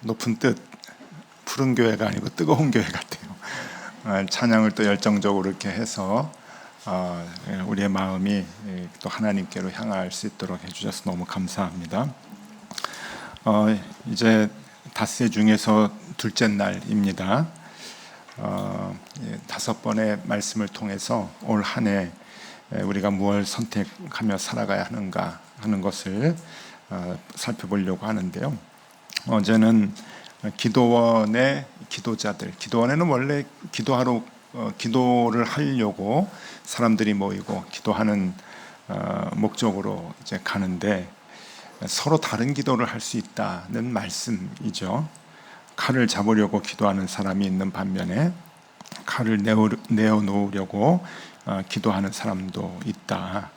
높은 뜻, 푸른 교회가 아니고 뜨거운 교회 같아요. 찬양을 또 열정적으로 이렇게 해서 우리의 마음이 또 하나님께로 향할 수 있도록 해주셔서 너무 감사합니다. 이제 닷새 중에서 둘째 날입니다. 5번의 말씀을 통해서 올 한 해 우리가 무엇을 선택하며 살아가야 하는가 하는 것을 살펴보려고 하는데요. 어제는 기도원의 기도자들, 기도원에는 원래 기도를 하려고 사람들이 모이고 기도하는 목적으로 이제 가는데 서로 다른 기도를 할 수 있다는 말씀이죠. 칼을 잡으려고 기도하는 사람이 있는 반면에 칼을 내어놓으려고 기도하는 사람도 있다.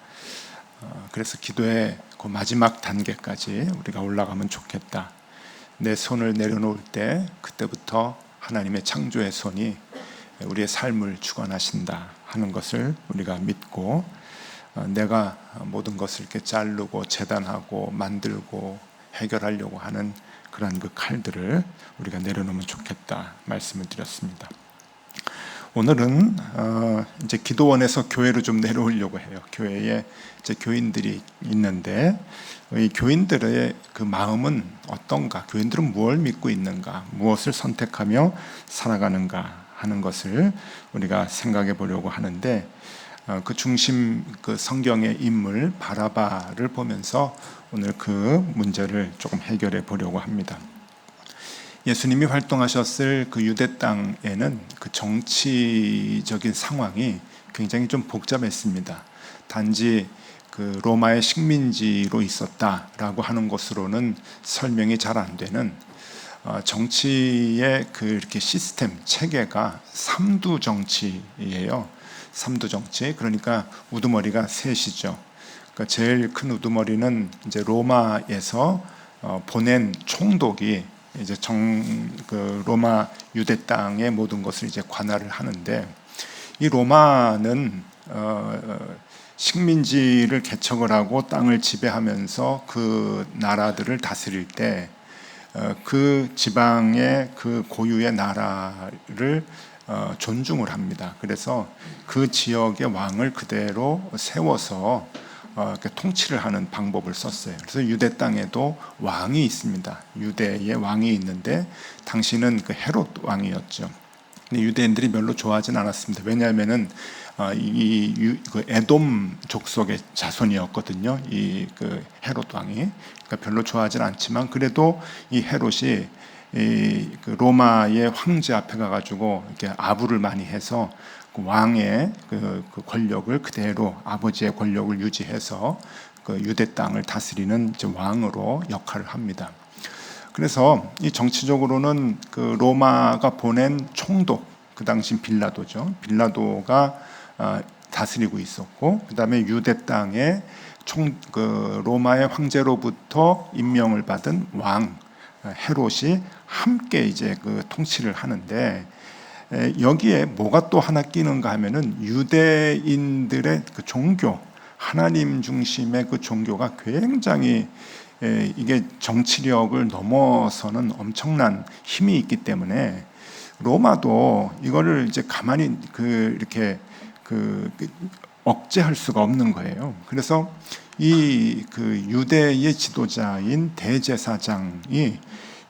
그래서 기도의 그 마지막 단계까지 우리가 올라가면 좋겠다. 내 손을 내려놓을 때 그때부터 하나님의 창조의 손이 우리의 삶을 주관하신다 하는 것을 우리가 믿고, 내가 모든 것을 이렇게 자르고 재단하고 만들고 해결하려고 하는 그런 그 칼들을 우리가 내려놓으면 좋겠다 말씀을 드렸습니다. 오늘은 이제 기도원에서 교회로 좀 내려오려고 해요. 교회에 이제 교인들이 있는데 이 교인들의 그 마음은 어떤가? 교인들은 무엇을 믿고 있는가? 무엇을 선택하며 살아가는가 하는 것을 우리가 생각해 보려고 하는데, 그 중심 그 성경의 인물 바라바를 보면서 오늘 그 문제를 조금 해결해 보려고 합니다. 예수님이 활동하셨을 그 유대 땅에는 그 정치적인 상황이 굉장히 좀 복잡했습니다. 단지 그 로마의 식민지로 있었다라고 하는 것으로는 설명이 잘 안 되는 정치의 그 이렇게 시스템 체계가 삼두 정치예요. 삼두 정치, 그러니까 우두머리가 셋이죠. 그러니까 제일 큰 우두머리는 이제 로마에서 보낸 총독이 이제 그 로마 유대 땅의 모든 것을 이제 관할을 하는데, 이 로마는 식민지를 개척을 하고 땅을 지배하면서 그 나라들을 다스릴 때 그 지방의 그 고유의 나라를 존중을 합니다. 그래서 그 지역의 왕을 그대로 세워서 이렇게 통치를 하는 방법을 썼어요. 그래서 유대 땅에도 왕이 있습니다. 유대의 왕이 있는데 당시는 그 헤롯 왕이었죠. 근데 유대인들이 별로 좋아하진 않았습니다. 왜냐하면은 그 에돔 족속의 자손이었거든요. 이 그 헤롯 왕이. 그러니까 별로 좋아하진 않지만 그래도 이 헤롯이 그 로마의 황제 앞에 가가지고 이렇게 아부를 많이 해서 그 왕의 그 권력을 그대로 아버지의 권력을 유지해서 그 유대 땅을 다스리는 왕으로 역할을 합니다. 그래서 이 정치적으로는 그 로마가 보낸 총독, 그 당시 빌라도죠. 빌라도가 다스리고 있었고, 그 다음에 유대 땅에 그 로마의 황제로부터 임명을 받은 왕 헤롯이 함께 이제 그 통치를 하는데, 여기에 뭐가 또 하나 끼는가 하면은 유대인들의 그 종교, 하나님 중심의 그 종교가 굉장히 이게 정치력을 넘어서는 엄청난 힘이 있기 때문에 로마도 이거를 이제 가만히 이렇게 억제할 수가 없는 거예요. 그래서 이 그 유대의 지도자인 대제사장이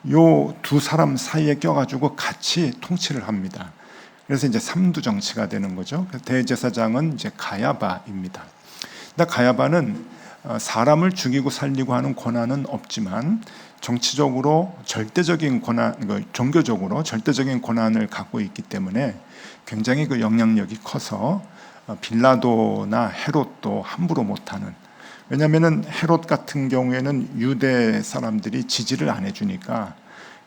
요 두 사람 사이에 껴가지고 같이 통치를 합니다. 그래서 이제 삼두 정치가 되는 거죠. 대제사장은 이제 가야바입니다. 근데 가야바는 사람을 죽이고 살리고 하는 권한은 없지만 정치적으로 절대적인 권한, 종교적으로 절대적인 권한을 갖고 있기 때문에 굉장히 그 영향력이 커서 빌라도나 헤롯도 함부로 못하는. 왜냐하면은 헤롯 같은 경우에는 유대 사람들이 지지를 안 해주니까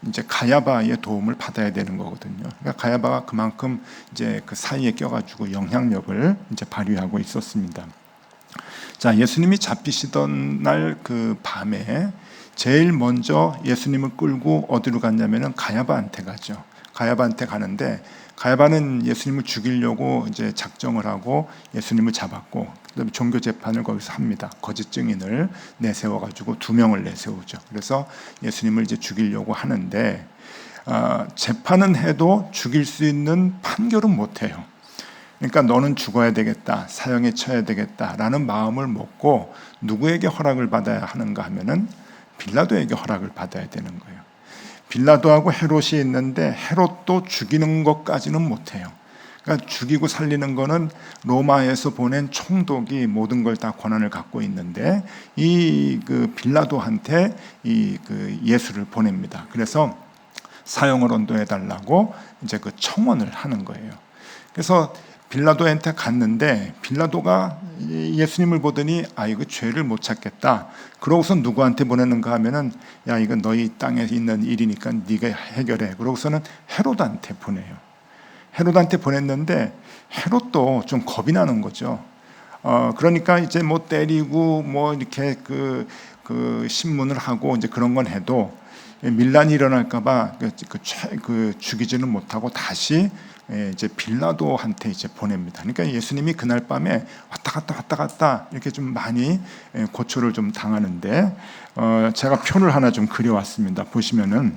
이제 가야바의 도움을 받아야 되는 거거든요. 그러니까 가야바가 그만큼 이제 그 사이에 껴가지고 영향력을 이제 발휘하고 있었습니다. 자, 예수님이 잡히시던 날 그 밤에 제일 먼저 예수님을 끌고 어디로 갔냐면은 가야바한테 가죠. 가야바한테 가는데 가야바는 예수님을 죽이려고 이제 작정을 하고 예수님을 잡았고 그다음에 종교 재판을 거기서 합니다. 거짓 증인을 내세워 가지고 2명을 내세우죠. 그래서 예수님을 이제 죽이려고 하는데 재판은 해도 죽일 수 있는 판결은 못 해요. 그러니까 너는 죽어야 되겠다, 사형에 쳐야 되겠다라는 마음을 먹고 누구에게 허락을 받아야 하는가 하면은 빌라도에게 허락을 받아야 되는 거예요. 빌라도하고 헤롯이 있는데 헤롯도 죽이는 것까지는 못해요. 그러니까 죽이고 살리는 거는 로마에서 보낸 총독이 모든 걸 다 권한을 갖고 있는데 이 그 빌라도한테 이 그 예수를 보냅니다. 그래서 사형을 언도해 달라고 이제 그 청원을 하는 거예요. 그래서 빌라도한테 갔는데 빌라도가 예수님을 보더니 이거 죄를 못 찾겠다. 그러고서 누구한테 보내는가 하면은 야 이건 너희 땅에 있는 일이니까 네가 해결해. 그러고서는 헤롯한테 보내요. 헤롯한테 보냈는데 헤롯도 좀 겁이 나는 거죠. 그러니까 이제 뭐 때리고 뭐 이렇게 그 신문을 하고 이제 그런 건 해도 밀란이 일어날까봐 죽이지는 못하고 다시 이제 빌라도한테 이제 보냅니다. 그러니까 예수님이 그날 밤에 왔다 갔다 이렇게 좀 많이 고초를 좀 당하는데 제가 표를 하나 좀 그려왔습니다. 보시면은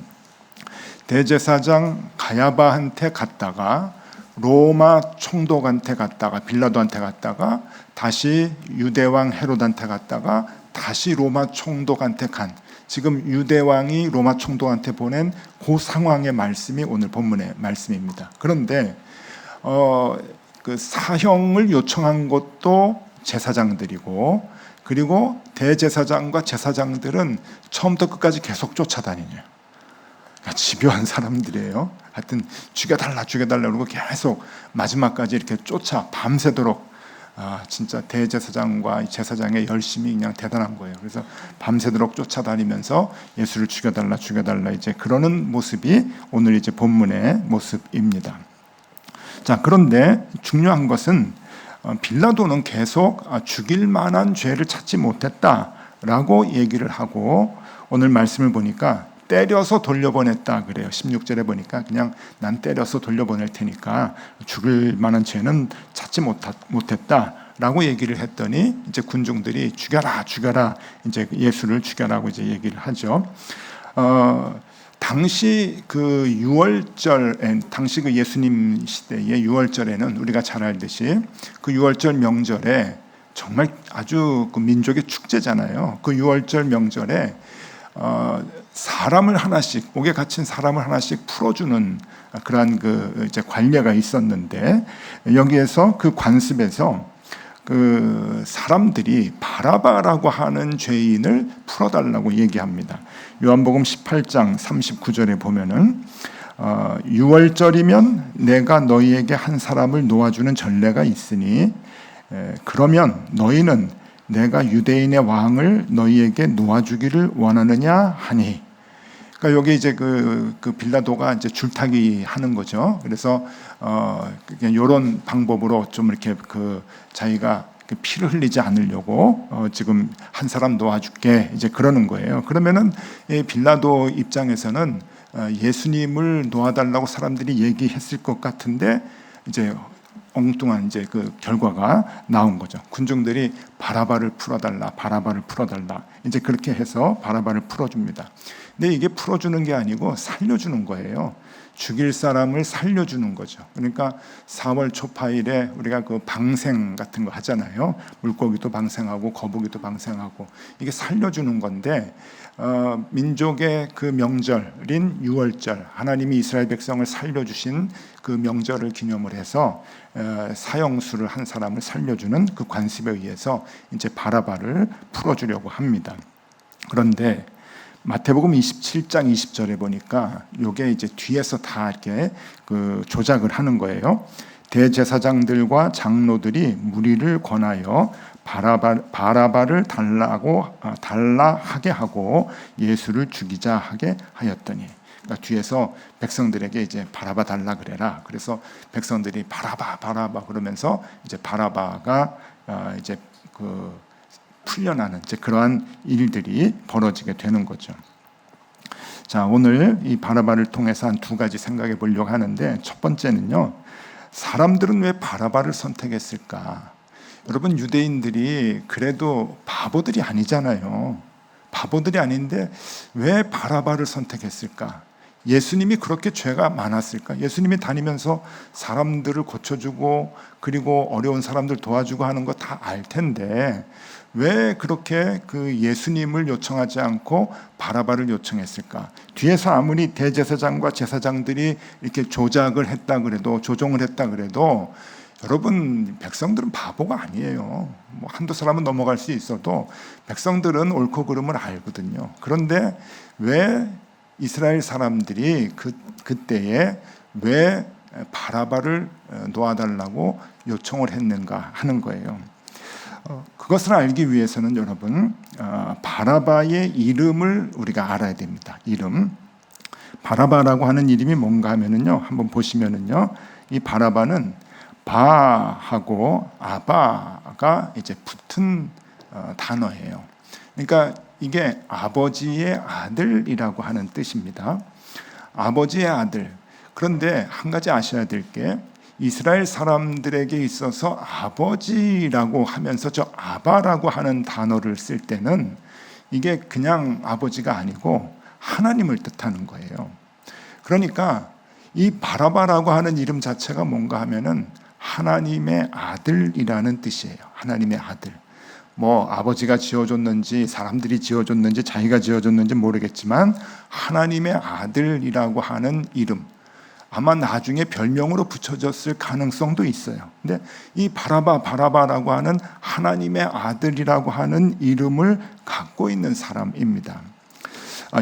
대제사장 가야바한테 갔다가 로마 총독한테 갔다가 빌라도한테 갔다가 다시 유대왕 헤롯한테 갔다가 다시 로마 총독한테 간 지금 유대왕이 로마 총독한테 보낸 그 상황의 말씀이 오늘 본문의 말씀입니다. 그런데 그 사형을 요청한 것도 제사장들이고 그리고 대제사장과 제사장들은 처음부터 끝까지 계속 쫓아다니네요. 집요한 사람들이에요. 하여튼 죽여달라 그러고 계속 마지막까지 이렇게 쫓아 밤새도록 진짜 대제사장과 제사장의 열심이 그냥 대단한 거예요. 그래서 밤새도록 쫓아다니면서 예수를 죽여달라 이제 그러는 모습이 오늘 이제 본문의 모습입니다. 자, 그런데 중요한 것은 빌라도는 계속 죽일 만한 죄를 찾지 못했다라고 얘기를 하고 오늘 말씀을 보니까 때려서 돌려보냈다 그래요. 16절에 보니까 그냥 난 때려서 돌려보낼 테니까 죽을 만한 죄는 찾지 못했다라고 얘기를 했더니 이제 군중들이 죽여라 이제 예수를 죽여라고 이제 얘기를 하죠. 당시 그 유월절에 당시 그 예수님 시대의 유월절에는 우리가 잘 알듯이 그 유월절 명절에 정말 아주 그 민족의 축제잖아요. 그 유월절 명절에 사람을 하나씩 목에 갇힌 사람을 하나씩 풀어주는 그러한 그 이제 관례가 있었는데 여기에서 그 관습에서 그 사람들이 바라바라고 하는 죄인을 풀어달라고 얘기합니다. 요한복음 18장 39절에 보면은 6월절이면 내가 너희에게 한 사람을 놓아주는 전례가 있으니 그러면 너희는 내가 유대인의 왕을 너희에게 놓아주기를 원하느냐 하니. 그러니까 여기 이제 그 빌라도가 이제 줄타기 하는 거죠. 그래서 이런 방법으로 좀 이렇게 자기가 피를 흘리지 않으려고 지금 한 사람 놓아줄게 이제 그러는 거예요. 그러면은 빌라도 입장에서는 예수님을 놓아달라고 사람들이 얘기했을 것 같은데 이제 엉뚱한 이제 그 결과가 나온 거죠. 군중들이 바라바를 풀어달라 이제 그렇게 해서 바라바를 풀어줍니다. 근데 이게 풀어주는 게 아니고 살려주는 거예요. 죽일 사람을 살려주는 거죠. 그러니까 4월 초파일에 우리가 그 방생 같은 거 하잖아요. 물고기도 방생하고 거북이도 방생하고 이게 살려주는 건데 민족의 그 명절인 유월절 하나님이 이스라엘 백성을 살려주신 그 명절을 기념을 해서 사형수를 한 사람을 살려주는 그 관습에 의해서 이제 바라바를 풀어주려고 합니다. 그런데 마태복음 27장 20절에 보니까 이게 이제 뒤에서 다 이렇게 그 조작을 하는 거예요. 대제사장들과 장로들이 무리를 권하여 바라바를 달라 하게 하고 예수를 죽이자 하게 하였더니. 그러니까 뒤에서 백성들에게 이제 바라바 달라 그래라. 그래서 백성들이 바라바 그러면서 이제 바라바가 이제 풀려나는 이제 그러한 일들이 벌어지게 되는 거죠. 자, 오늘 이 바라바를 통해서 한 두 가지 생각해 보려고 하는데, 첫 번째는요, 사람들은 왜 바라바를 선택했을까? 여러분, 유대인들이 그래도 바보들이 아니잖아요. 바보들이 아닌데 왜 바라바를 선택했을까? 예수님이 그렇게 죄가 많았을까? 예수님이 다니면서 사람들을 고쳐주고 그리고 어려운 사람들 도와주고 하는 거 다 알 텐데 왜 그렇게 그 예수님을 요청하지 않고 바라바를 요청했을까? 뒤에서 아무리 대제사장과 제사장들이 이렇게 조작을 했다 그래도, 조종을 했다 그래도, 여러분, 백성들은 바보가 아니에요. 뭐 한두 사람은 넘어갈 수 있어도 백성들은 옳고 그름을 알거든요. 그런데 왜 이스라엘 사람들이 그때에 왜 바라바를 놓아달라고 요청을 했는가 하는 거예요. 그것을 알기 위해서는 여러분, 바라바의 이름을 우리가 알아야 됩니다. 이름. 바라바라고 하는 이름이 뭔가 하면은요, 한번 보시면은요, 이 바라바는 바하고 아바가 이제 붙은 단어예요. 그러니까 이게 아버지의 아들이라고 하는 뜻입니다. 아버지의 아들. 그런데 한 가지 아셔야 될 게, 이스라엘 사람들에게 있어서 아버지라고 하면서 저 아바라고 하는 단어를 쓸 때는 이게 그냥 아버지가 아니고 하나님을 뜻하는 거예요. 그러니까 이 바라바라고 하는 이름 자체가 뭔가 하면은 하나님의 아들이라는 뜻이에요. 하나님의 아들. 뭐 아버지가 지어줬는지 사람들이 지어줬는지 자기가 지어줬는지 모르겠지만 하나님의 아들이라고 하는 이름, 아마 나중에 별명으로 붙여졌을 가능성도 있어요. 근데 이 바라바라고 하는 하나님의 아들이라고 하는 이름을 갖고 있는 사람입니다.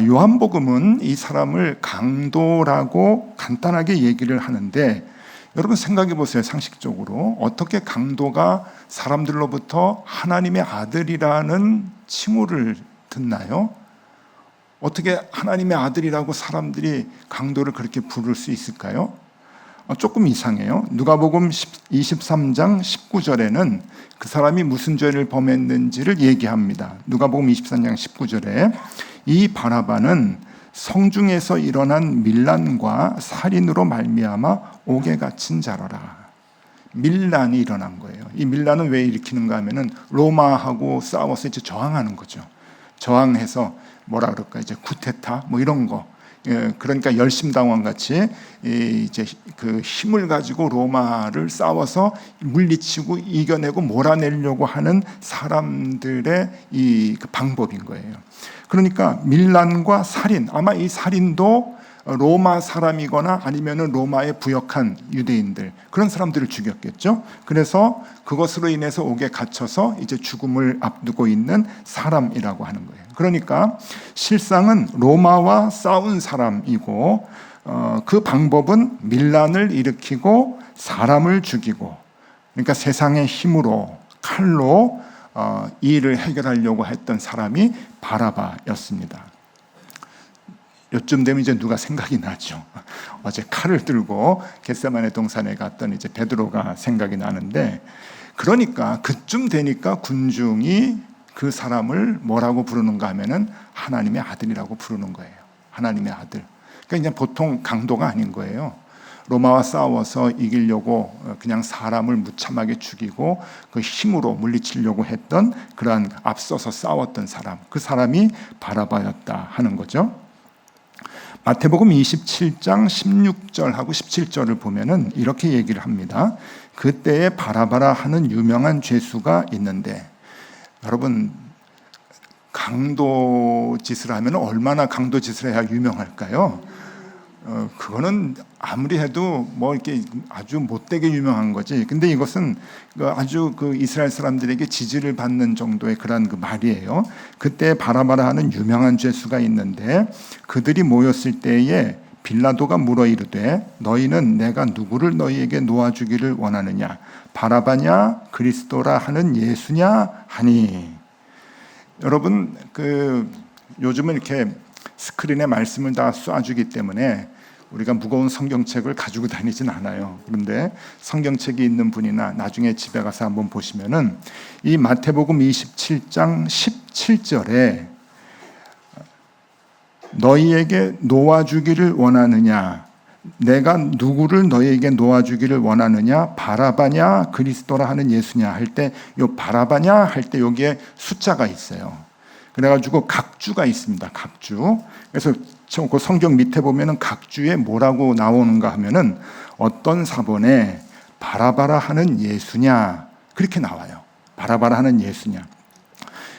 요한복음은 이 사람을 강도라고 간단하게 얘기를 하는데, 여러분 생각해 보세요. 상식적으로 어떻게 강도가 사람들로부터 하나님의 아들이라는 칭호를 듣나요? 어떻게 하나님의 아들이라고 사람들이 강도를 그렇게 부를 수 있을까요? 조금 이상해요. 누가복음 23장 19절에는 그 사람이 무슨 죄를 범했는지를 얘기합니다. 누가복음 23장 19절에 이 바라바는 성중에서 일어난 밀란과 살인으로 말미암아 옥에 갇힌 자로라. 밀란이 일어난 거예요. 이 밀란은 왜 일으키는가 하면은 로마하고 싸워서 이제 저항하는 거죠. 저항해서 뭐라 그럴까, 이제 쿠데타 뭐 이런 거. 그러니까 열심당원 같이 이제 그 힘을 가지고 로마를 싸워서 물리치고 이겨내고 몰아내려고 하는 사람들의 이 방법인 거예요. 그러니까 밀란과 살인, 아마 이 살인도 로마 사람이거나 아니면은 로마에 부역한 유대인들, 그런 사람들을 죽였겠죠. 그래서 그것으로 인해서 옥에 갇혀서 이제 죽음을 앞두고 있는 사람이라고 하는 거예요. 그러니까 실상은 로마와 싸운 사람이고, 그 방법은 밀란을 일으키고 사람을 죽이고, 그러니까 세상의 힘으로 칼로 이 일을 해결하려고 했던 사람이 바라바였습니다. 요쯤 되면 이제 누가 생각이 나죠. 어제 칼을 들고 겟세마네 동산에 갔던 이제 베드로가 생각이 나는데, 그러니까 그쯤 되니까 군중이 그 사람을 뭐라고 부르는가 하면은 하나님의 아들이라고 부르는 거예요. 하나님의 아들. 그러니까 이제 보통 강도가 아닌 거예요. 로마와 싸워서 이기려고 그냥 사람을 무참하게 죽이고 그 힘으로 물리치려고 했던 그러한 앞서서 싸웠던 사람, 그 사람이 바라바였다 하는 거죠. 마태복음 27장 16절하고 17절을 보면은 이렇게 얘기를 합니다. 그때에 바라바라 하는 유명한 죄수가 있는데, 여러분, 강도 짓을 하면 얼마나 강도 짓을 해야 유명할까요? 그거는 아무리 해도 뭐 이렇게 아주 못되게 유명한 거지. 근데 이것은 아주 그 이스라엘 사람들에게 지지를 받는 정도의 그런 그 말이에요. 그때 바라바라 하는 유명한 죄수가 있는데, 그들이 모였을 때에 빌라도가 물어 이르되 너희는 내가 누구를 너희에게 놓아주기를 원하느냐, 바라바냐 그리스도라 하는 예수냐 하니. 여러분, 요즘은 이렇게 스크린에 말씀을 다 쏴주기 때문에 우리가 무거운 성경책을 가지고 다니진 않아요. 그런데 성경책이 있는 분이나 나중에 집에 가서 한번 보시면은 이 마태복음 27장 17절에 너희에게 놓아주기를 원하느냐? 내가 누구를 너희에게 놓아주기를 원하느냐? 바라바냐 그리스도라 하는 예수냐 할 때, 요 바라바냐 할 때 여기에 숫자가 있어요. 그래가지고 각주가 있습니다. 각주. 그래서 그 성경 밑에 보면은 각주에 뭐라고 나오는가 하면은 어떤 사본에 바라바라 하는 예수냐 그렇게 나와요. 바라바라 하는 예수냐.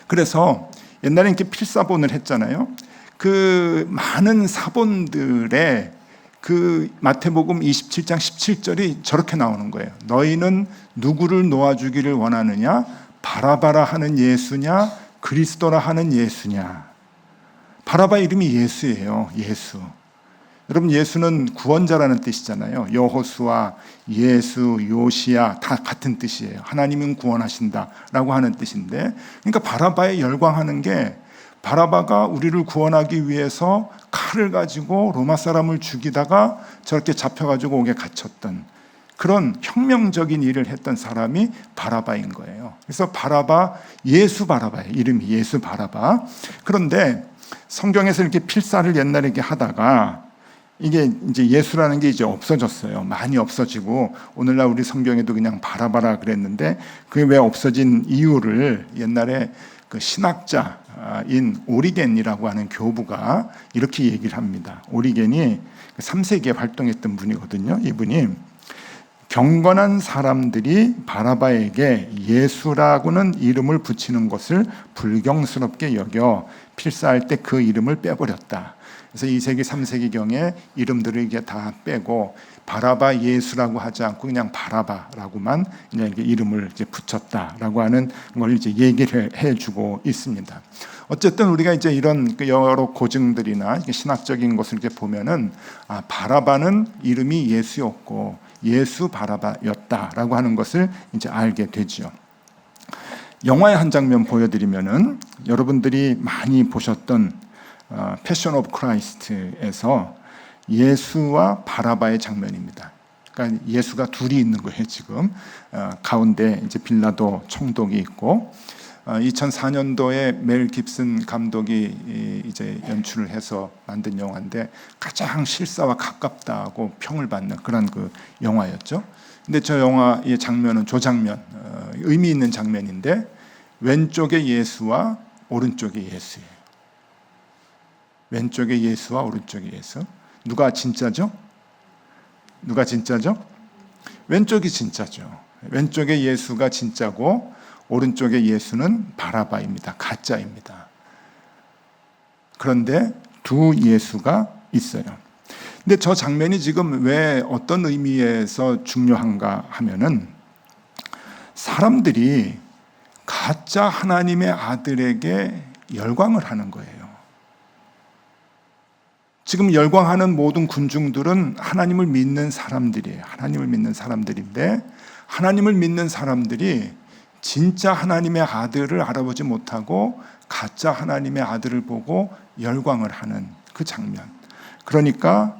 그래서 옛날에 이렇게 필사본을 했잖아요. 그 많은 사본들의 그 마태복음 27장 17절이 저렇게 나오는 거예요. 너희는 누구를 놓아주기를 원하느냐? 바라바라 하는 예수냐? 그리스도라 하는 예수냐? 바라바 이름이 예수예요. 예수. 여러분, 예수는 구원자라는 뜻이잖아요. 여호수아, 예수, 요시야 다 같은 뜻이에요. 하나님은 구원하신다라고 하는 뜻인데, 그러니까 바라바에 열광하는 게, 바라바가 우리를 구원하기 위해서 칼을 가지고 로마 사람을 죽이다가 저렇게 잡혀가지고 옥에 갇혔던 그런 혁명적인 일을 했던 사람이 바라바인 거예요. 그래서 바라바, 예수 바라바예요. 이름이 예수 바라바. 그런데 성경에서 이렇게 필사를 옛날에 이렇게 하다가 이게 이제 예수라는 게 이제 없어졌어요. 많이 없어지고 오늘날 우리 성경에도 그냥 바라바라 그랬는데, 그게 왜 없어진 이유를 옛날에 그 신학자인 오리겐이라고 하는 교부가 이렇게 얘기를 합니다. 오리겐이 3세기에 활동했던 분이거든요. 이분이 경건한 사람들이 바라바에게 예수라고는 이름을 붙이는 것을 불경스럽게 여겨 필사할 때 그 이름을 빼버렸다. 그래서 2세기, 3세기경에 이름들을 이게 다 빼고 바라바 예수라고 하지 않고 그냥 바라바라고만 그냥 이렇게 이름을 이제 붙였다라고 하는 걸 이제 얘기를 해주고 있습니다. 어쨌든 우리가 이제 이런 여러 고증들이나 신학적인 것을 이렇게 보면은, 바라바는 이름이 예수였고 예수 바라바였다라고 하는 것을 이제 알게 되죠. 영화의 한 장면 보여드리면은, 여러분들이 많이 보셨던 패션 오브 크라이스트에서 예수와 바라바의 장면입니다. 그러니까 예수가 둘이 있는 거예요. 지금 가운데 이제 빌라도 총독이 있고, 2004년도에 멜 깁슨 감독이 이제 연출을 해서 만든 영화인데 가장 실사와 가깝다고 평을 받는 그런 그 영화였죠. 근데 저 영화의 장면은, 저 장면 의미 있는 장면인데, 왼쪽에 예수와 오른쪽에 예수예요. 왼쪽에 예수와 오른쪽에 예수. 누가 진짜죠? 누가 진짜죠? 왼쪽이 진짜죠. 왼쪽에 예수가 진짜고 오른쪽에 예수는 바라바입니다. 가짜입니다. 그런데 두 예수가 있어요. 근데 저 장면이 지금 왜 어떤 의미에서 중요한가 하면은, 사람들이 가짜 하나님의 아들에게 열광을 하는 거예요. 지금 열광하는 모든 군중들은 하나님을 믿는 사람들이에요. 하나님을 믿는 사람들인데, 하나님을 믿는 사람들이 진짜 하나님의 아들을 알아보지 못하고 가짜 하나님의 아들을 보고 열광을 하는 그 장면. 그러니까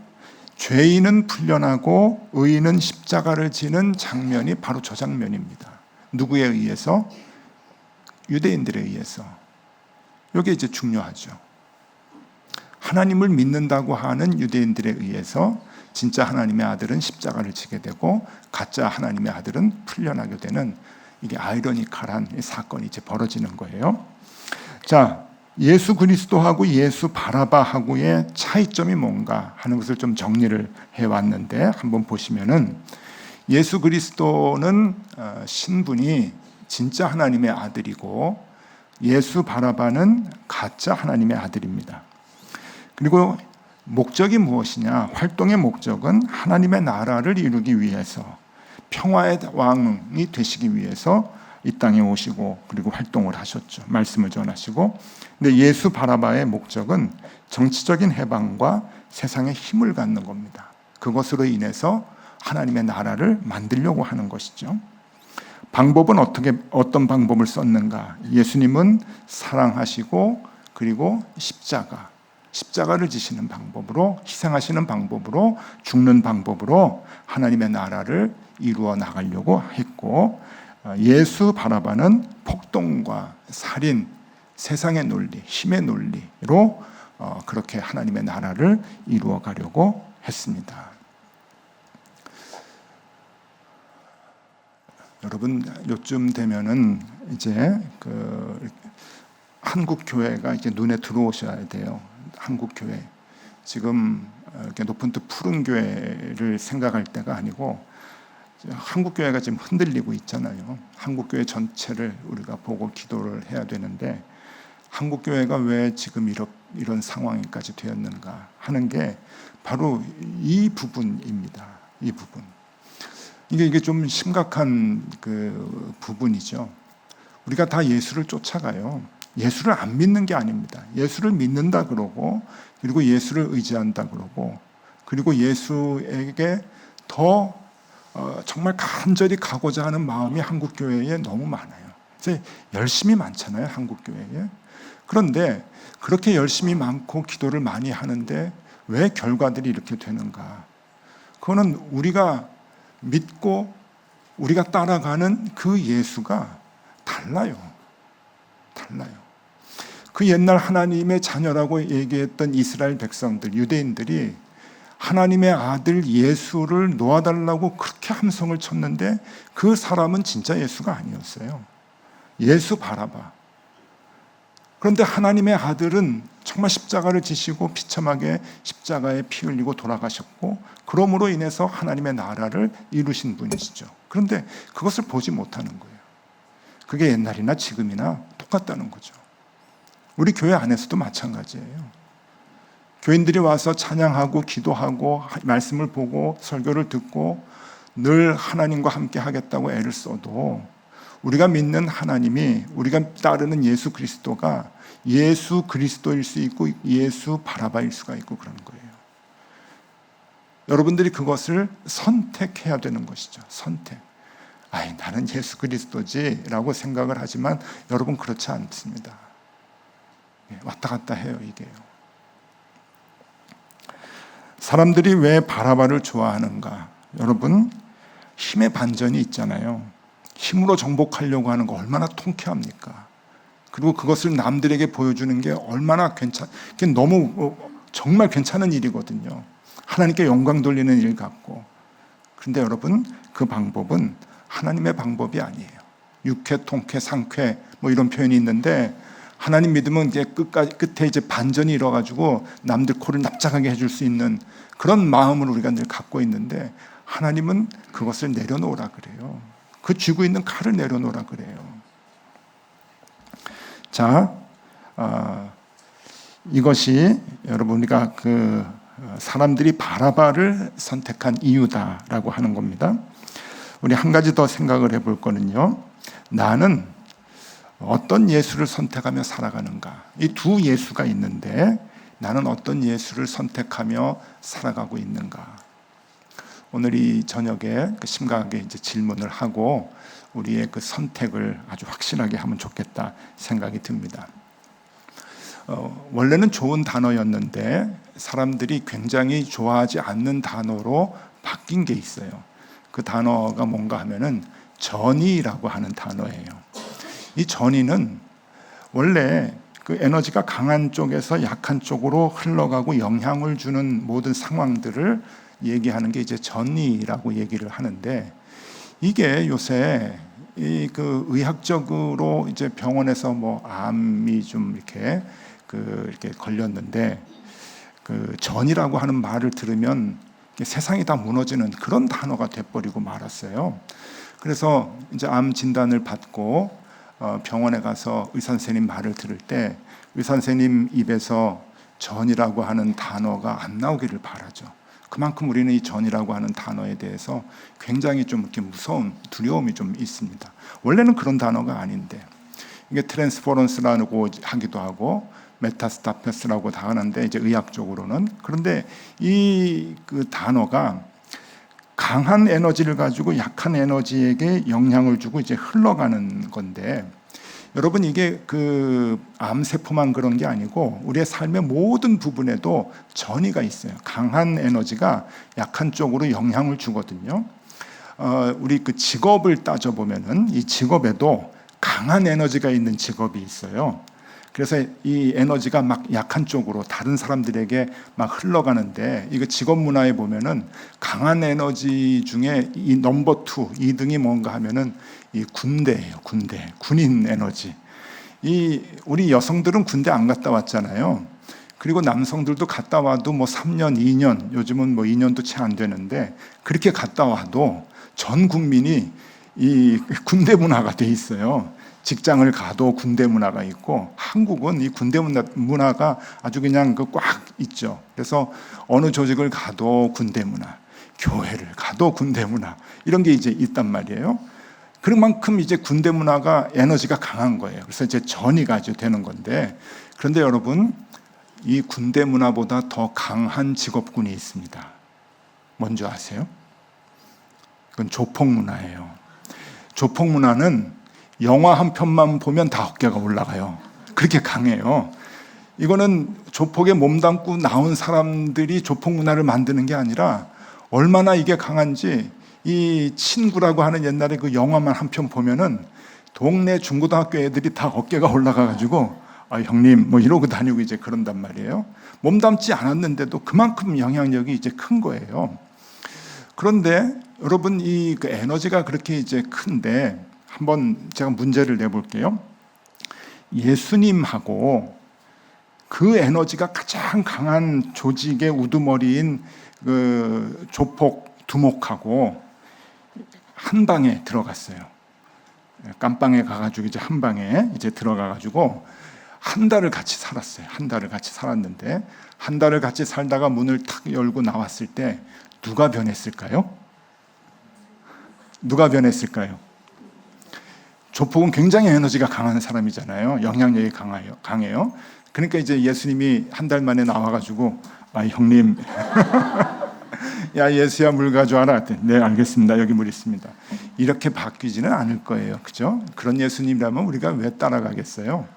죄인은 풀려나고 의인은 십자가를 지는 장면이 바로 저 장면입니다. 누구에 의해서? 유대인들에 의해서. 이게 이제 중요하죠. 하나님을 믿는다고 하는 유대인들에 의해서 진짜 하나님의 아들은 십자가를 지게 되고 가짜 하나님의 아들은 풀려나게 되는, 이게 아이러니컬한 사건이 이제 벌어지는 거예요. 자, 예수 그리스도하고 예수 바라바하고의 차이점이 뭔가 하는 것을 좀 정리를 해왔는데, 한번 보시면은, 예수 그리스도는 신분이 진짜 하나님의 아들이고 예수 바라바는 가짜 하나님의 아들입니다. 그리고 목적이 무엇이냐? 활동의 목적은 하나님의 나라를 이루기 위해서, 평화의 왕이 되시기 위해서 이 땅에 오시고 그리고 활동을 하셨죠. 말씀을 전하시고. 근데 예수 바라바의 목적은 정치적인 해방과 세상에 힘을 갖는 겁니다. 그것으로 인해서 하나님의 나라를 만들려고 하는 것이죠. 방법은 어떤 방법을 썼는가? 예수님은 사랑하시고 그리고 십자가를 지시는 방법으로, 희생하시는 방법으로, 죽는 방법으로 하나님의 나라를 이루어 나가려고 했고, 예수 바라바는 폭동과 살인, 세상의 논리, 힘의 논리로 그렇게 하나님의 나라를 이루어 가려고 했습니다. 여러분, 요쯤 되면은 이제 한국 교회가 이제 눈에 들어오셔야 돼요. 한국 교회. 지금 이렇게 높은 뜻 푸른 교회를 생각할 때가 아니고 한국 교회가 지금 흔들리고 있잖아요. 한국 교회 전체를 우리가 보고 기도를 해야 되는데 한국 교회가 왜 지금 이런 상황까지 되었는가 하는 게 바로 이 부분입니다. 이 부분. 이게 좀 심각한 그 부분이죠. 우리가 다 예수를 쫓아가요. 예수를 안 믿는 게 아닙니다. 예수를 믿는다 그러고, 그리고 예수를 의지한다 그러고, 그리고 예수에게 더 정말 간절히 가고자 하는 마음이 한국 교회에 너무 많아요. 그래서 열심히 많잖아요, 한국 교회에. 그런데 그렇게 열심히 많고 기도를 많이 하는데 왜 결과들이 이렇게 되는가? 그거는 우리가 믿고 우리가 따라가는 그 예수가 달라요. 그 옛날 하나님의 자녀라고 얘기했던 이스라엘 백성들, 유대인들이 하나님의 아들 예수를 놓아달라고 그렇게 함성을 쳤는데 그 사람은 진짜 예수가 아니었어요. 예수 바라바. 그런데 하나님의 아들은 정말 십자가를 지시고 비참하게 십자가에 피 흘리고 돌아가셨고, 그러므로 인해서 하나님의 나라를 이루신 분이시죠. 그런데 그것을 보지 못하는 거예요. 그게 옛날이나 지금이나 똑같다는 거죠. 우리 교회 안에서도 마찬가지예요. 교인들이 와서 찬양하고 기도하고 말씀을 보고 설교를 듣고 늘 하나님과 함께 하겠다고 애를 써도 우리가 믿는 하나님이, 우리가 따르는 예수 그리스도가 예수 그리스도일 수 있고 예수 바라바일 수가 있고 그런 거예요. 여러분들이 그것을 선택해야 되는 것이죠. 선택. 나는 예수 그리스도지 라고 생각을 하지만 여러분 그렇지 않습니다. 왔다 갔다 해요, 이게요. 사람들이 왜 바라바를 좋아하는가? 여러분, 힘의 반전이 있잖아요. 힘으로 정복하려고 하는 거 얼마나 통쾌합니까? 그리고 그것을 남들에게 보여주는 게 얼마나 그게 너무 정말 괜찮은 일이거든요. 하나님께 영광 돌리는 일 같고. 그런데 여러분, 그 방법은 하나님의 방법이 아니에요. 육회, 통쾌, 상쾌 뭐 이런 표현이 있는데 하나님 믿으면 이제 끝에 이제 반전이 일어가지고 남들 코를 납작하게 해줄 수 있는 그런 마음을 우리가 늘 갖고 있는데 하나님은 그것을 내려놓으라 그래요. 그 쥐고 있는 칼을 내려놓으라 그래요. 자, 이것이 여러분 우리가 그 사람들이 바라바를 선택한 이유다라고 하는 겁니다. 우리 한 가지 더 생각을 해볼 거는요. 나는 어떤 예수를 선택하며 살아가는가? 이 두 예수가 있는데 나는 어떤 예수를 선택하며 살아가고 있는가? 오늘 이 저녁에 심각하게 이제 질문을 하고 우리의 그 선택을 아주 확실하게 하면 좋겠다 생각이 듭니다. 원래는 좋은 단어였는데 사람들이 굉장히 좋아하지 않는 단어로 바뀐 게 있어요. 그 단어가 뭔가 하면은 전의라고 하는 단어예요. 이 전의는 원래 그 에너지가 강한 쪽에서 약한 쪽으로 흘러가고 영향을 주는 모든 상황들을 얘기하는 게 이제 전의라고 얘기를 하는데, 이게 요새 이 그 의학적으로 이제 병원에서 뭐 암이 좀 이렇게 걸렸는데 그 전이라고 하는 말을 들으면 세상이 다 무너지는 그런 단어가 돼버리고 말았어요. 그래서 이제 암 진단을 받고 병원에 가서 의사 선생님 말을 들을 때 의사 선생님 입에서 전이라고 하는 단어가 안 나오기를 바라죠. 그만큼 우리는 이 전이라고 하는 단어에 대해서 굉장히 좀 이렇게 무서운 두려움이 좀 있습니다. 원래는 그런 단어가 아닌데 이게 트랜스퍼런스라고 하기도 하고 메타스타페스라고 다 하는데 이제 의학적으로는, 그런데 이 그 단어가 강한 에너지를 가지고 약한 에너지에게 영향을 주고 이제 흘러가는 건데, 여러분 이게 그 암세포만 그런 게 아니고 우리의 삶의 모든 부분에도 전이가 있어요. 강한 에너지가 약한 쪽으로 영향을 주거든요. 우리 그 직업을 따져보면은 이 직업에도 강한 에너지가 있는 직업이 있어요. 그래서 이 에너지가 막 약한 쪽으로 다른 사람들에게 막 흘러가는데, 이거 직업 문화에 보면은 강한 에너지 중에 이 넘버 2, 2등이 뭔가 하면은 이 군대예요. 군인 에너지. 우리 여성들은 군대 안 갔다 왔잖아요. 그리고 남성들도 갔다 와도 뭐 3년, 2년, 요즘은 뭐 2년도 채 안 되는데, 그렇게 갔다 와도 전 국민이 이 군대 문화가 돼 있어요. 직장을 가도 군대 문화가 있고, 한국은 이 군대 문화가 아주 그냥 꽉 있죠. 그래서 어느 조직을 가도 군대 문화, 교회를 가도 군대 문화, 이런 게 이제 있단 말이에요. 그만큼 이제 군대 문화가 에너지가 강한 거예요. 그래서 이제 전이가 아주 되는 건데, 그런데 여러분, 이 군대 문화보다 더 강한 직업군이 있습니다. 뭔지 아세요? 그건 조폭 문화예요. 조폭 문화는 영화 한 편만 보면 다 어깨가 올라가요. 그렇게 강해요. 이거는 조폭에 몸담고 나온 사람들이 조폭 문화를 만드는 게 아니라, 얼마나 이게 강한지 이 친구라고 하는 옛날에 그 영화만 한 편 보면은 동네 중고등학교 애들이 다 어깨가 올라가가지고 형님 뭐 이러고 다니고 이제 그런단 말이에요. 몸담지 않았는데도 그만큼 영향력이 이제 큰 거예요. 그런데 여러분, 그 에너지가 그렇게 이제 큰데, 한번 제가 문제를 내볼게요. 예수님하고 그 에너지가 가장 강한 조직의 우두머리인 그 조폭 두목하고 한 방에 들어갔어요. 깜방에 가가지고 이제 한 방에 이제 들어가가지고 한 달을 같이 살았어요. 한 달을 같이 살았는데, 한 달을 같이 살다가 문을 탁 열고 나왔을 때 누가 변했을까요? 누가 변했을까요? 조폭은 굉장히 에너지가 강한 사람이잖아요. 영향력이 강해요. 그러니까 이제 예수님이 한 달 만에 나와가지고 형님 야 예수야 물 가져와라. 네 알겠습니다. 여기 물 있습니다. 이렇게 바뀌지는 않을 거예요. 그죠? 그런 예수님이라면 우리가 왜 따라가겠어요?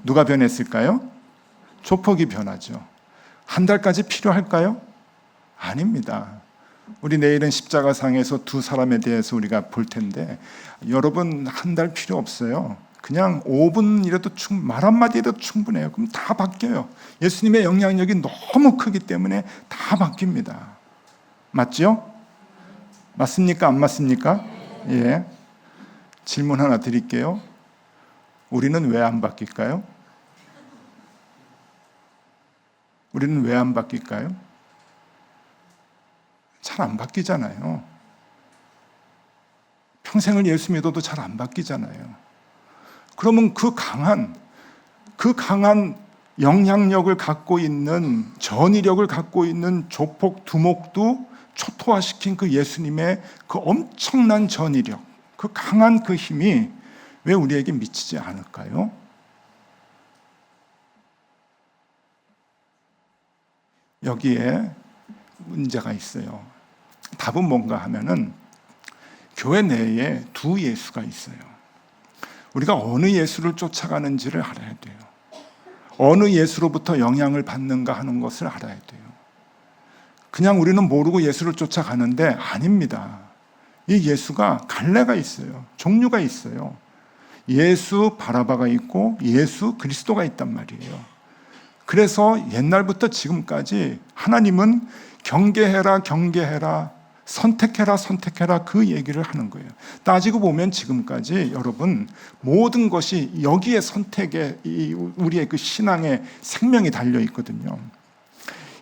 누가 변했을까요? 조폭이 변하죠. 한 달까지 필요할까요? 아닙니다. 우리 내일은 십자가상에서 두 사람에 대해서 우리가 볼 텐데, 여러분 한 달 필요 없어요. 그냥 5분이라도 말 한마디라도 충분해요. 그럼 다 바뀌어요. 예수님의 영향력이 너무 크기 때문에 다 바뀝니다. 맞죠? 맞습니까? 안 맞습니까? 예. 질문 하나 드릴게요. 우리는 왜 안 바뀔까요? 우리는 왜 안 바뀔까요? 잘 안 바뀌잖아요. 평생을 예수 믿어도 잘 안 바뀌잖아요. 그러면 그 강한 영향력을 갖고 있는, 전위력을 갖고 있는 조폭 두목도 초토화시킨 그 예수님의 그 엄청난 전위력, 그 강한 그 힘이 왜 우리에게 미치지 않을까요? 여기에 문제가 있어요. 답은 뭔가 하면은, 교회 내에 두 예수가 있어요. 우리가 어느 예수를 쫓아가는지를 알아야 돼요. 어느 예수로부터 영향을 받는가 하는 것을 알아야 돼요. 그냥 우리는 모르고 예수를 쫓아가는데 아닙니다. 이 예수가 갈래가 있어요. 종류가 있어요. 예수 바라바가 있고 예수 그리스도가 있단 말이에요. 그래서 옛날부터 지금까지 하나님은 경계해라, 경계해라, 선택해라 그 얘기를 하는 거예요. 따지고 보면 지금까지 여러분 모든 것이 여기에 선택에 우리의 그 신앙의 생명이 달려 있거든요.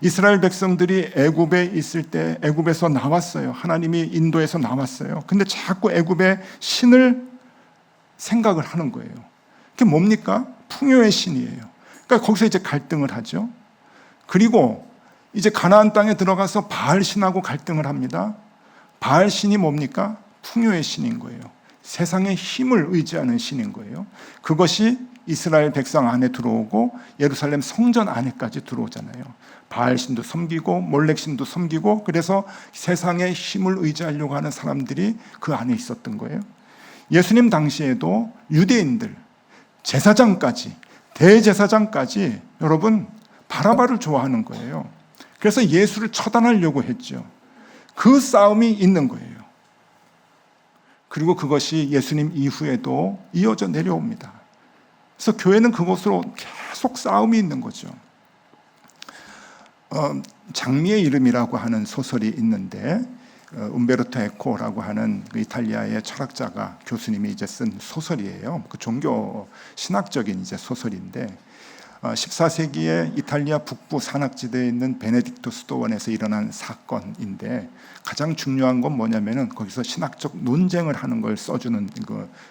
이스라엘 백성들이 애굽에 있을 때 애굽에서 나왔어요. 하나님이 인도에서 나왔어요. 근데 자꾸 애굽의 신을 생각을 하는 거예요. 그게 뭡니까? 풍요의 신이에요. 그러니까 거기서 이제 갈등을 하죠. 그리고 이제 가나안 땅에 들어가서 바알 신하고 갈등을 합니다. 바알 신이 뭡니까? 풍요의 신인 거예요. 세상의 힘을 의지하는 신인 거예요. 그것이 이스라엘 백성 안에 들어오고 예루살렘 성전 안에까지 들어오잖아요. 바알 신도 섬기고 몰렉 신도 섬기고, 그래서 세상의 힘을 의지하려고 하는 사람들이 그 안에 있었던 거예요. 예수님 당시에도 유대인들, 제사장까지, 대제사장까지 여러분 바라바를 좋아하는 거예요. 그래서 예수를 처단하려고 했죠. 그 싸움이 있는 거예요. 그리고 그것이 예수님 이후에도 이어져 내려옵니다. 그래서 교회는 그것으로 계속 싸움이 있는 거죠. 장미의 이름이라고 하는 소설이 있는데 움베르토 에코라고 하는 그 이탈리아의 철학자가 교수님이 이제 쓴 소설이에요. 그 종교 신학적인 이제 소설인데 14세기에 이탈리아 북부 산악지대에 있는 베네딕토 수도원에서 일어난 사건인데 가장 중요한 건 뭐냐면은 거기서 신학적 논쟁을 하는 걸 써주는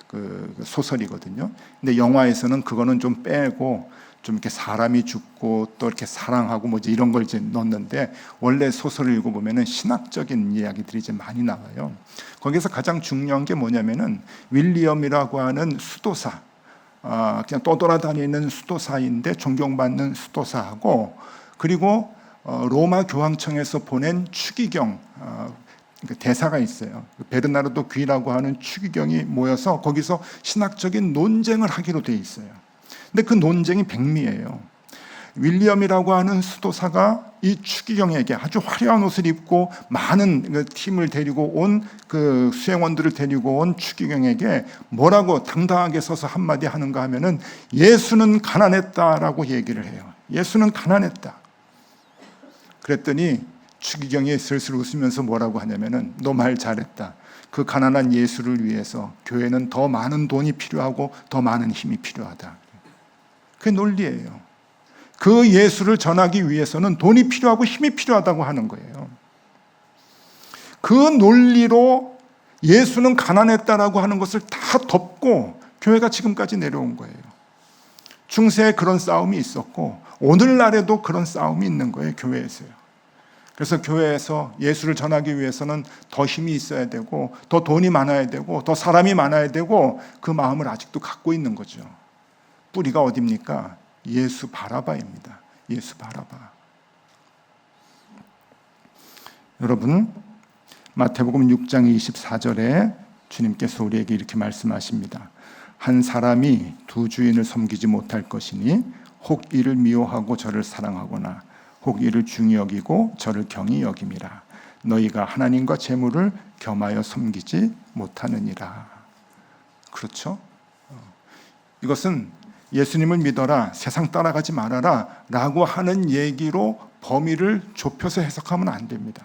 그 소설이거든요. 근데 영화에서는 그거는 좀 빼고 좀 이렇게 사람이 죽고 또 이렇게 사랑하고 뭐지 이런 걸 이제 넣었는데 원래 소설을 읽어보면은 신학적인 이야기들이 이제 많이 나와요. 거기서 가장 중요한 게 뭐냐면은 윌리엄이라고 하는 수도사, 그냥 떠돌아다니는 수도사인데 존경받는 수도사하고 그리고 로마 교황청에서 보낸 추기경 대사가 있어요. 베르나르도 귀라고 하는 추기경이 모여서 거기서 신학적인 논쟁을 하기로 돼 있어요. 근데 그 논쟁이 백미예요. 윌리엄이라고 하는 수도사가 이 추기경에게 아주 화려한 옷을 입고 많은 그 팀을 데리고 온 그 수행원들을 데리고 온 추기경에게 뭐라고 당당하게 서서 한마디 하는가 하면은 예수는 가난했다라고 얘기를 해요. 예수는 가난했다. 그랬더니 추기경이 슬슬 웃으면서 뭐라고 하냐면은 너 말 잘했다. 그 가난한 예수를 위해서 교회는 더 많은 돈이 필요하고 더 많은 힘이 필요하다. 그게 논리예요. 그 예수를 전하기 위해서는 돈이 필요하고 힘이 필요하다고 하는 거예요. 그 논리로 예수는 가난했다라고 하는 것을 다 덮고 교회가 지금까지 내려온 거예요. 중세에 그런 싸움이 있었고 오늘날에도 그런 싸움이 있는 거예요. 교회에서요. 그래서 교회에서 예수를 전하기 위해서는 더 힘이 있어야 되고 더 돈이 많아야 되고 더 사람이 많아야 되고 그 마음을 아직도 갖고 있는 거죠. 뿌리가 어디입니까? 예수 바라바입니다. 예수 바라바. 여러분, 마태복음 6장 24절에 주님께서 우리에게 이렇게 말씀하십니다. 한 사람이 두 주인을 섬기지 못할 것이니 혹 이를 미워하고 저를 사랑하거나 혹 이를 중히 여기고 저를 경히 여김이라. 너희가 하나님과 재물을 겸하여 섬기지 못하느니라. 그렇죠? 이것은 예수님을 믿어라, 세상 따라가지 말아라 라고 하는 얘기로 범위를 좁혀서 해석하면 안 됩니다.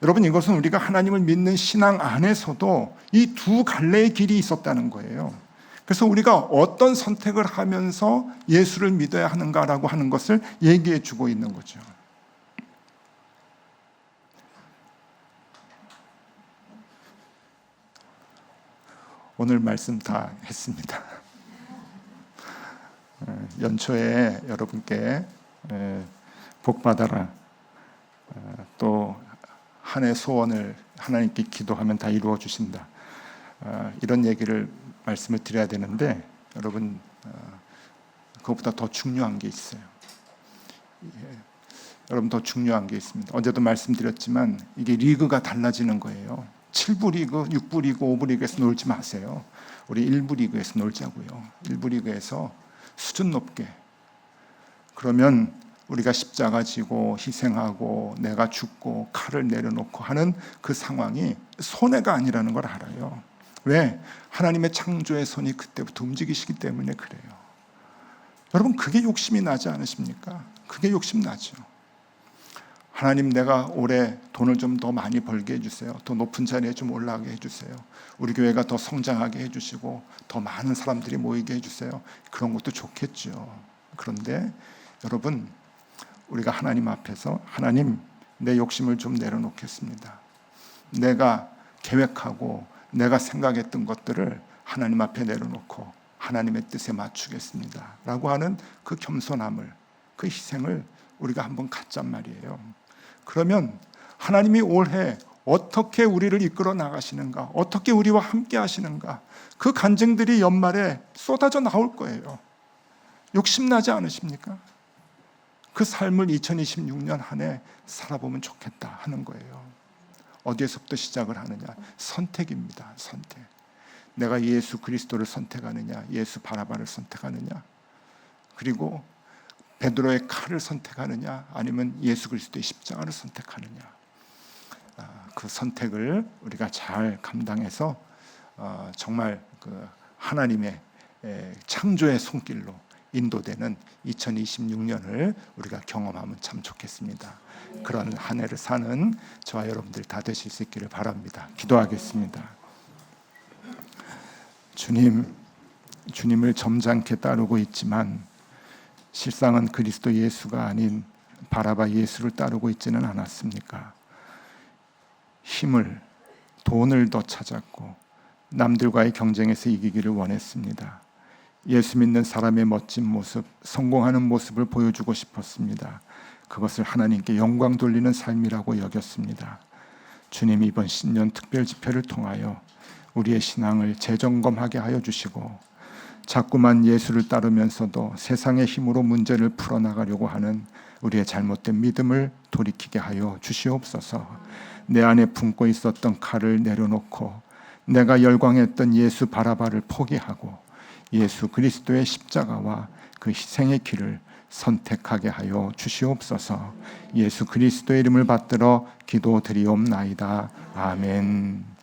여러분, 이것은 우리가 하나님을 믿는 신앙 안에서도 이 두 갈래의 길이 있었다는 거예요. 그래서 우리가 어떤 선택을 하면서 예수를 믿어야 하는가라고 하는 것을 얘기해 주고 있는 거죠. 오늘 말씀 다 했습니다. 연초에 여러분께 복 받아라, 또 한 해 소원을 하나님께 기도하면 다 이루어 주신다, 이런 얘기를 말씀을 드려야 되는데 여러분, 그것보다 더 중요한 게 있어요. 여러분, 더 중요한 게 있습니다. 어제도 말씀드렸지만 이게 리그가 달라지는 거예요. 7부 리그, 6부 리그, 5부 리그에서 놀지 마세요. 우리 1부 리그에서 놀자고요. 1부 리그에서 수준 높게. 그러면 우리가 십자가 지고 희생하고 내가 죽고 칼을 내려놓고 하는 그 상황이 손해가 아니라는 걸 알아요. 왜? 하나님의 창조의 손이 그때부터 움직이시기 때문에 그래요. 여러분, 그게 욕심이 나지 않으십니까? 그게 욕심 나죠. 하나님, 내가 올해 돈을 좀 더 많이 벌게 해주세요. 더 높은 자리에 좀 올라가게 해주세요. 우리 교회가 더 성장하게 해주시고 더 많은 사람들이 모이게 해주세요. 그런 것도 좋겠죠. 그런데 여러분, 우리가 하나님 앞에서 하나님, 내 욕심을 좀 내려놓겠습니다. 내가 계획하고 내가 생각했던 것들을 하나님 앞에 내려놓고 하나님의 뜻에 맞추겠습니다 라고 하는 그 겸손함을, 그 희생을 우리가 한번 갖잔 말이에요. 그러면 하나님이 올해 어떻게 우리를 이끌어 나가시는가, 어떻게 우리와 함께 하시는가, 그 간증들이 연말에 쏟아져 나올 거예요. 욕심나지 않으십니까? 그 삶을 2026년 한 해 살아보면 좋겠다 하는 거예요. 어디에서부터 시작을 하느냐? 선택입니다. 선택. 내가 예수 그리스도를 선택하느냐, 예수 바라바를 선택하느냐, 그리고 베드로의 칼을 선택하느냐, 아니면 예수 그리스도의 십자가를 선택하느냐. 그 선택을 우리가 잘 감당해서 정말 그 하나님의 창조의 손길로 인도되는 2026년을 우리가 경험하면 참 좋겠습니다. 그런 한 해를 사는 저와 여러분들 다 되실 수 있기를 바랍니다. 기도하겠습니다. 주님을 점잖게 따르고 있지만 실상은 그리스도 예수가 아닌 바라바 예수를 따르고 있지는 않았습니까? 힘을, 돈을 더 찾았고 남들과의 경쟁에서 이기기를 원했습니다. 예수 믿는 사람의 멋진 모습, 성공하는 모습을 보여주고 싶었습니다. 그것을 하나님께 영광 돌리는 삶이라고 여겼습니다. 주님, 이번 신년 특별 집회를 통하여 우리의 신앙을 재점검하게 하여 주시고 자꾸만 예수를 따르면서도 세상의 힘으로 문제를 풀어나가려고 하는 우리의 잘못된 믿음을 돌이키게 하여 주시옵소서. 내 안에 품고 있었던 칼을 내려놓고 내가 열광했던 예수 바라바를 포기하고 예수 그리스도의 십자가와 그 희생의 길을 선택하게 하여 주시옵소서. 예수 그리스도의 이름을 받들어 기도드리옵나이다. 아멘.